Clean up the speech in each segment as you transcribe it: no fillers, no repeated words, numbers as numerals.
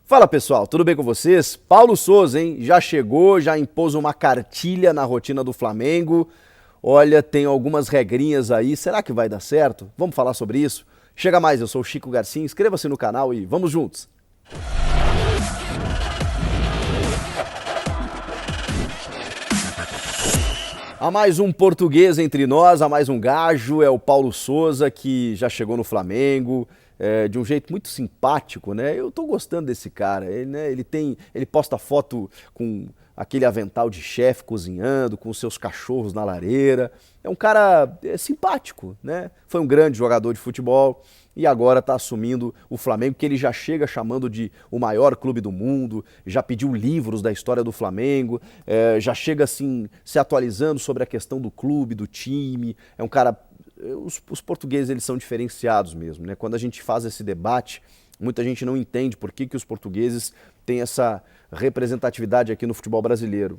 Fala pessoal, tudo bem com vocês? Paulo Souza, hein? Já chegou, já impôs uma cartilha na rotina do Flamengo. Olha, tem algumas regrinhas aí, será que vai dar certo? Vamos falar sobre isso? Chega mais, eu sou o Chico Garcia, inscreva-se no canal e vamos juntos! Há mais um português entre nós, há mais um gajo, é o Paulo Souza, que já chegou no Flamengo, de um jeito muito simpático, né? Eu tô gostando desse cara, ele posta foto com aquele avental de chefe cozinhando, com seus cachorros na lareira. É um cara simpático, né? Foi um grande jogador de futebol e agora está assumindo o Flamengo, que ele já chega chamando de o maior clube do mundo, já pediu livros da história do Flamengo, já chega assim se atualizando sobre a questão do clube, do time. É um cara... Os portugueses, eles são diferenciados mesmo, né? Quando a gente faz esse debate, muita gente não entende por que os portugueses têm essa representatividade aqui no futebol brasileiro.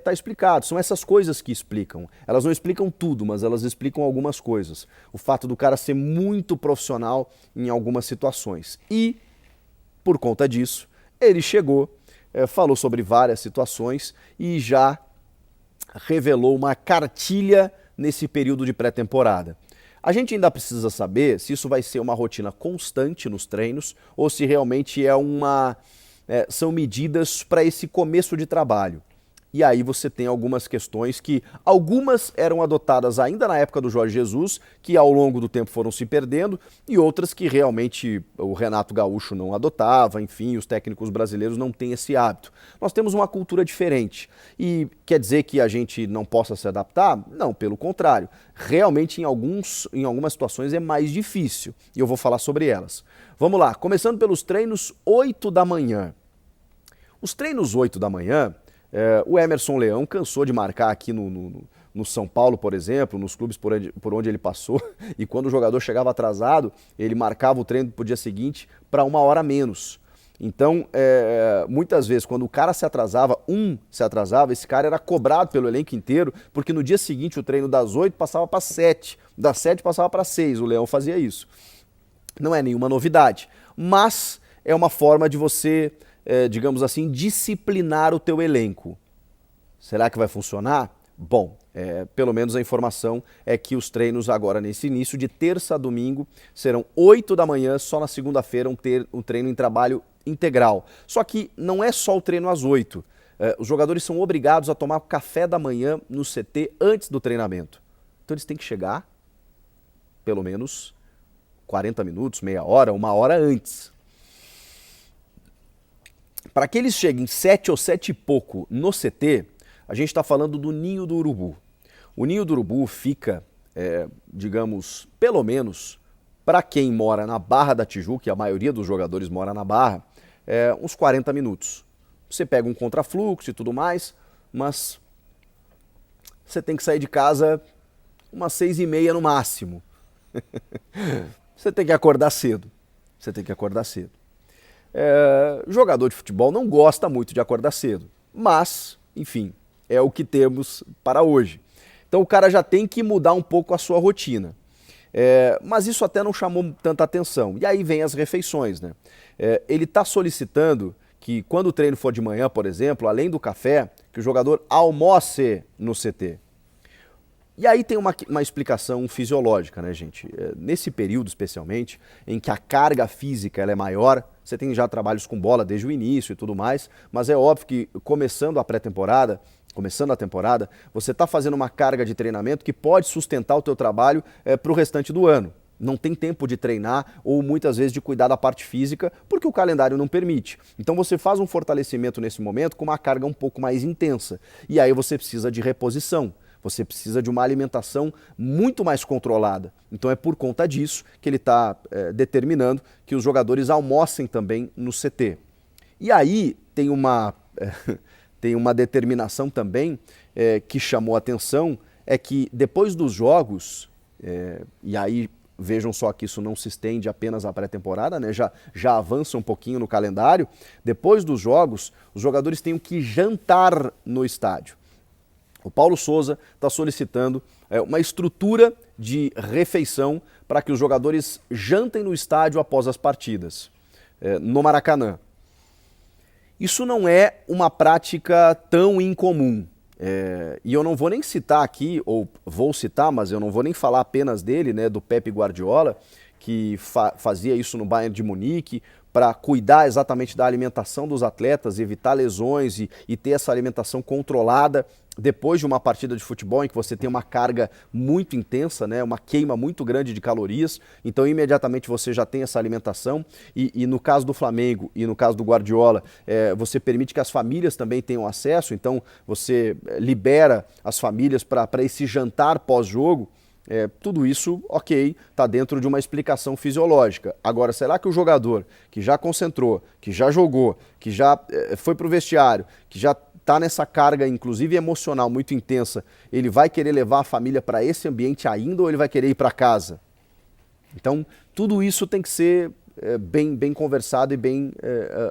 Tá explicado, são essas coisas que explicam. Elas não explicam tudo, mas elas explicam algumas coisas. O fato do cara ser muito profissional em algumas situações. E, por conta disso, ele chegou, falou sobre várias situações e já revelou uma cartilha nesse período de pré-temporada. A gente ainda precisa saber se isso vai ser uma rotina constante nos treinos ou se realmente são medidas para esse começo de trabalho. E aí você tem algumas questões que algumas eram adotadas ainda na época do Jorge Jesus, que ao longo do tempo foram se perdendo, e outras que realmente o Renato Gaúcho não adotava, enfim, os técnicos brasileiros não têm esse hábito. Nós temos uma cultura diferente. E quer dizer que a gente não possa se adaptar? Não, pelo contrário. Realmente em algumas situações é mais difícil, e eu vou falar sobre elas. Vamos lá, começando pelos treinos 8 da manhã. Os treinos 8 da manhã... o Emerson Leão cansou de marcar aqui no São Paulo, por exemplo, nos clubes por onde ele passou, e quando o jogador chegava atrasado, ele marcava o treino para o dia seguinte para 1 hora a menos. Então, muitas vezes, quando o cara se atrasava, esse cara era cobrado pelo elenco inteiro, porque no dia seguinte o treino das 8 passava para 7, das 7 passava para 6, o Leão fazia isso. Não é nenhuma novidade, mas é uma forma de você... digamos assim, disciplinar o teu elenco. Será que vai funcionar? Bom, pelo menos a informação é que os treinos agora nesse início de terça a domingo serão 8 da manhã, só na segunda-feira um treino em trabalho integral. Só que não é só o treino às 8. Os jogadores são obrigados a tomar café da manhã no CT antes do treinamento. Então eles têm que chegar pelo menos 40 minutos, meia hora, 1 hora antes. Para que eles cheguem 7 ou 7 e pouco no CT, a gente está falando do Ninho do Urubu. O Ninho do Urubu fica, digamos, pelo menos para quem mora na Barra da Tijuca, e a maioria dos jogadores mora na Barra, uns 40 minutos. Você pega um contrafluxo e tudo mais, mas você tem que sair de casa umas 6h30 no máximo. Você tem que acordar cedo. Jogador de futebol não gosta muito de acordar cedo, mas, enfim, é o que temos para hoje. Então o cara já tem que mudar um pouco a sua rotina. Mas isso até não chamou tanta atenção. E aí vem as refeições, né? Ele está solicitando que quando o treino for de manhã, por exemplo, além do café, que o jogador almoce no CT. E aí tem uma explicação fisiológica, né, gente? Nesse período, especialmente, em que a carga física ela é maior, você tem já trabalhos com bola desde o início e tudo mais, mas é óbvio que começando a temporada, você está fazendo uma carga de treinamento que pode sustentar o teu trabalho para o restante do ano. Não tem tempo de treinar ou muitas vezes de cuidar da parte física, porque o calendário não permite. Então você faz um fortalecimento nesse momento com uma carga um pouco mais intensa. E aí você precisa de reposição. Você precisa de uma alimentação muito mais controlada. Então é por conta disso que ele está determinando que os jogadores almocem também no CT. E aí tem uma determinação também que chamou a atenção, é que depois dos jogos, e aí vejam só que isso não se estende apenas à pré-temporada, né? já avança um pouquinho no calendário, depois dos jogos, os jogadores têm que jantar no estádio. O Paulo Souza está solicitando uma estrutura de refeição para que os jogadores jantem no estádio após as partidas, no Maracanã. Isso não é uma prática tão incomum. E eu não vou nem citar aqui, ou vou citar, mas eu não vou nem falar apenas dele, né, do Pepe Guardiola, que fazia isso no Bayern de Munique, para cuidar exatamente da alimentação dos atletas, evitar lesões e ter essa alimentação controlada depois de uma partida de futebol em que você tem uma carga muito intensa, né, uma queima muito grande de calorias, então imediatamente você já tem essa alimentação e no caso do Flamengo e no caso do Guardiola, você permite que as famílias também tenham acesso, então você libera as famílias para esse jantar pós-jogo. Tudo isso, ok, está dentro de uma explicação fisiológica. Agora, será que o jogador que já concentrou, que já jogou, que já foi para o vestiário, que já está nessa carga, inclusive emocional, muito intensa, ele vai querer levar a família para esse ambiente ainda ou ele vai querer ir para casa? Então, tudo isso tem que ser bem conversado e bem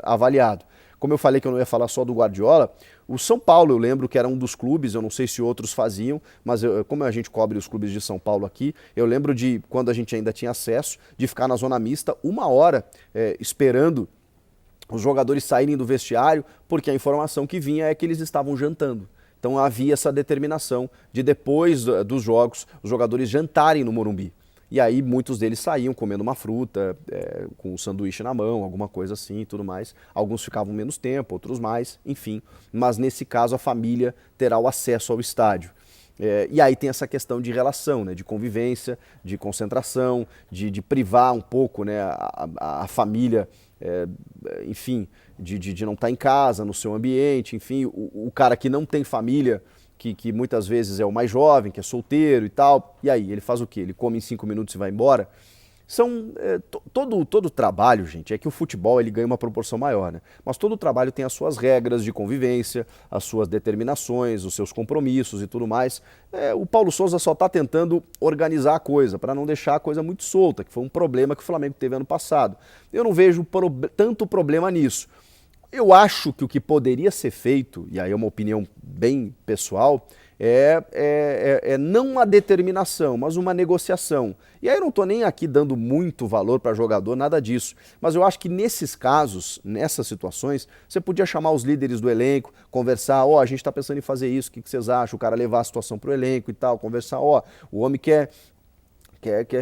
avaliado. Como eu falei que eu não ia falar só do Guardiola, o São Paulo eu lembro que era um dos clubes, eu não sei se outros faziam, mas como a gente cobre os clubes de São Paulo aqui, eu lembro de quando a gente ainda tinha acesso, de ficar na zona mista 1 hora esperando os jogadores saírem do vestiário, porque a informação que vinha é que eles estavam jantando. Então havia essa determinação de depois dos jogos, os jogadores jantarem no Morumbi. E aí muitos deles saíam comendo uma fruta, com um sanduíche na mão, alguma coisa assim e tudo mais. Alguns ficavam menos tempo, outros mais, enfim. Mas nesse caso a família terá o acesso ao estádio. E aí tem essa questão de relação, né, de convivência, de concentração, de privar um pouco, né, a família, enfim, de não estar em casa, no seu ambiente, enfim, o cara que não tem família, que muitas vezes é o mais jovem, que é solteiro e tal, e aí ele faz o quê? Ele come em 5 minutos e vai embora? Todo trabalho, gente, é que o futebol ele ganha uma proporção maior, né? Mas todo trabalho tem as suas regras de convivência, as suas determinações, os seus compromissos e tudo mais. O Paulo Souza só está tentando organizar a coisa, para não deixar a coisa muito solta, que foi um problema que o Flamengo teve ano passado. Eu não vejo tanto problema nisso. Eu acho que o que poderia ser feito, e aí é uma opinião bem pessoal, não uma determinação, mas uma negociação. E aí eu não estou nem aqui dando muito valor para jogador, nada disso. Mas eu acho que nesses casos, nessas situações, você podia chamar os líderes do elenco, conversar, a gente está pensando em fazer isso, o que vocês acham? O cara levar a situação para o elenco e tal, conversar, o homem quer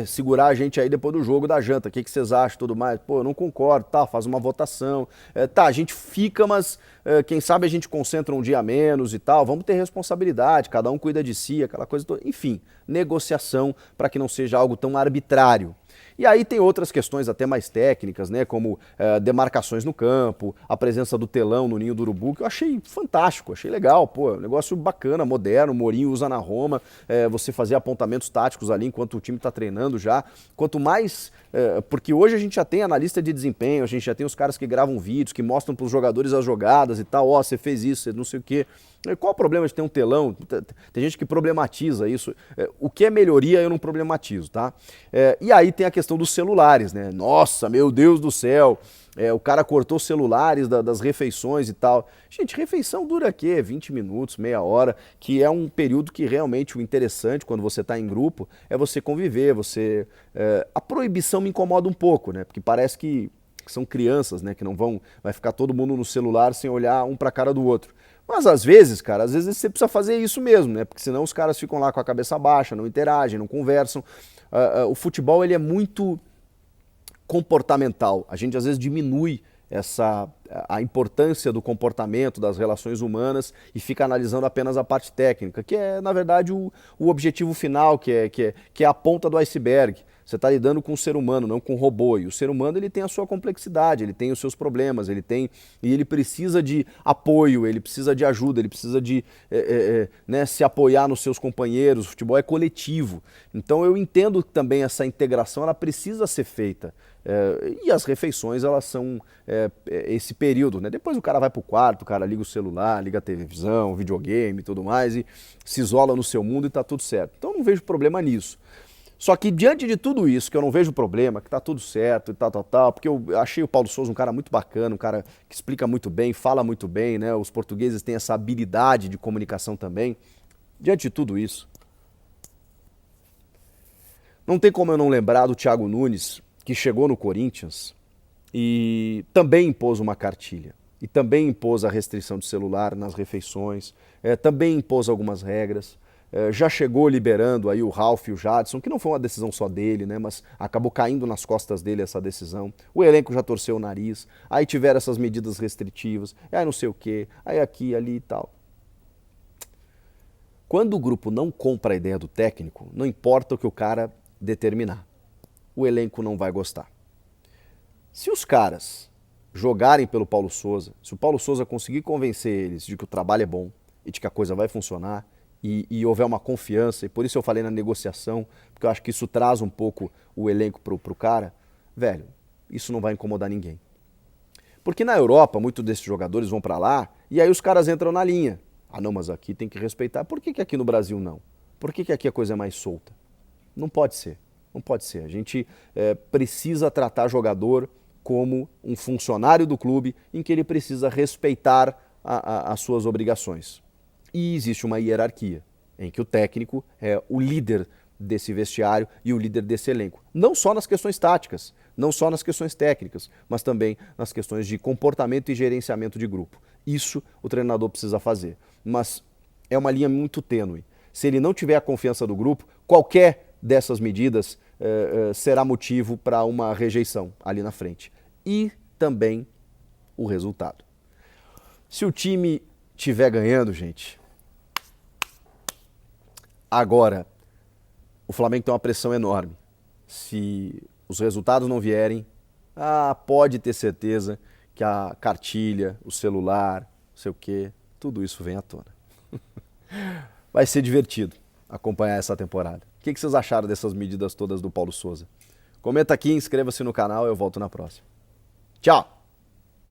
segurar a gente aí depois do jogo da janta, o que vocês acham e tudo mais? Pô, eu não concordo, tá, faz uma votação. A gente fica, mas quem sabe a gente concentra um dia a menos e tal, vamos ter responsabilidade, cada um cuida de si, aquela coisa toda. Enfim, negociação para que não seja algo tão arbitrário. E aí tem outras questões até mais técnicas, né, como demarcações no campo, a presença do telão no Ninho do Urubu, que eu achei fantástico, achei legal, pô, negócio bacana, moderno, o Mourinho usa na Roma, você fazer apontamentos táticos ali enquanto o time está treinando já, quanto mais, porque hoje a gente já tem analista de desempenho, a gente já tem os caras que gravam vídeos, que mostram para os jogadores as jogadas e tal, você fez isso, você não sei o quê. Qual o problema de ter um telão? Tem gente que problematiza isso. O que é melhoria eu não problematizo, tá? E aí tem a questão dos celulares, né? Nossa, meu Deus do céu, o cara cortou os celulares das refeições e tal. Gente, refeição dura o quê? 20 minutos, meia hora, que é um período que realmente o interessante quando você está em grupo é você conviver, a proibição me incomoda um pouco, né? Porque parece que são crianças, né? Que não vai ficar todo mundo no celular sem olhar um para a cara do outro. Mas às vezes, cara, você precisa fazer isso mesmo, né? Porque senão os caras ficam lá com a cabeça baixa, não interagem, não conversam. O futebol, ele é muito comportamental. A gente às vezes diminui a importância do comportamento, das relações humanas e fica analisando apenas a parte técnica, que é, na verdade, o objetivo final, que é a ponta do iceberg. Você está lidando com o ser humano, não com o robô. E o ser humano ele tem a sua complexidade, ele tem os seus problemas, e ele precisa de apoio, ele precisa de ajuda, ele precisa de né, se apoiar nos seus companheiros. O futebol é coletivo. Então eu entendo que também essa integração ela precisa ser feita. E as refeições elas são esse período, né? Depois o cara vai para o quarto, o cara liga o celular, liga a televisão, videogame e tudo mais e se isola no seu mundo e está tudo certo. Então eu não vejo problema nisso. Só que diante de tudo isso, que eu não vejo problema, que tá tudo certo e tal, porque eu achei o Paulo Souza um cara muito bacana, um cara que explica muito bem, fala muito bem, né? Os portugueses têm essa habilidade de comunicação também. Diante de tudo isso, não tem como eu não lembrar do Thiago Nunes, que chegou no Corinthians e também impôs uma cartilha. e também impôs a restrição de celular nas refeições, também impôs algumas regras. Já chegou liberando aí o Ralf e o Jadson, que não foi uma decisão só dele, né, mas acabou caindo nas costas dele essa decisão. O elenco já torceu o nariz, aí tiveram essas medidas restritivas, aí não sei o quê, aí aqui, ali e tal. Quando o grupo não compra a ideia do técnico, não importa o que o cara determinar, o elenco não vai gostar. Se os caras jogarem pelo Paulo Sousa, se o Paulo Sousa conseguir convencer eles de que o trabalho é bom e de que a coisa vai funcionar, e houver uma confiança, e por isso eu falei na negociação, porque eu acho que isso traz um pouco o elenco pro cara, velho, isso não vai incomodar ninguém. Porque na Europa, muitos desses jogadores vão para lá, e aí os caras entram na linha. Ah não, mas aqui tem que respeitar. Por que aqui no Brasil não? Por que aqui a coisa é mais solta? Não pode ser, não pode ser. A gente precisa tratar jogador como um funcionário do clube em que ele precisa respeitar as suas obrigações. E existe uma hierarquia, em que o técnico é o líder desse vestiário e o líder desse elenco. Não só nas questões táticas, não só nas questões técnicas, mas também nas questões de comportamento e gerenciamento de grupo. Isso o treinador precisa fazer. Mas é uma linha muito tênue. Se ele não tiver a confiança do grupo, qualquer dessas medidas será motivo para uma rejeição ali na frente. E também o resultado. Se o time estiver ganhando, gente, agora o Flamengo tem uma pressão enorme. Se os resultados não vierem, pode ter certeza que a cartilha, o celular, não sei o quê, tudo isso vem à tona. Vai ser divertido acompanhar essa temporada. O que vocês acharam dessas medidas todas do Paulo Sousa? Comenta aqui, inscreva-se no canal, eu volto na próxima. Tchau!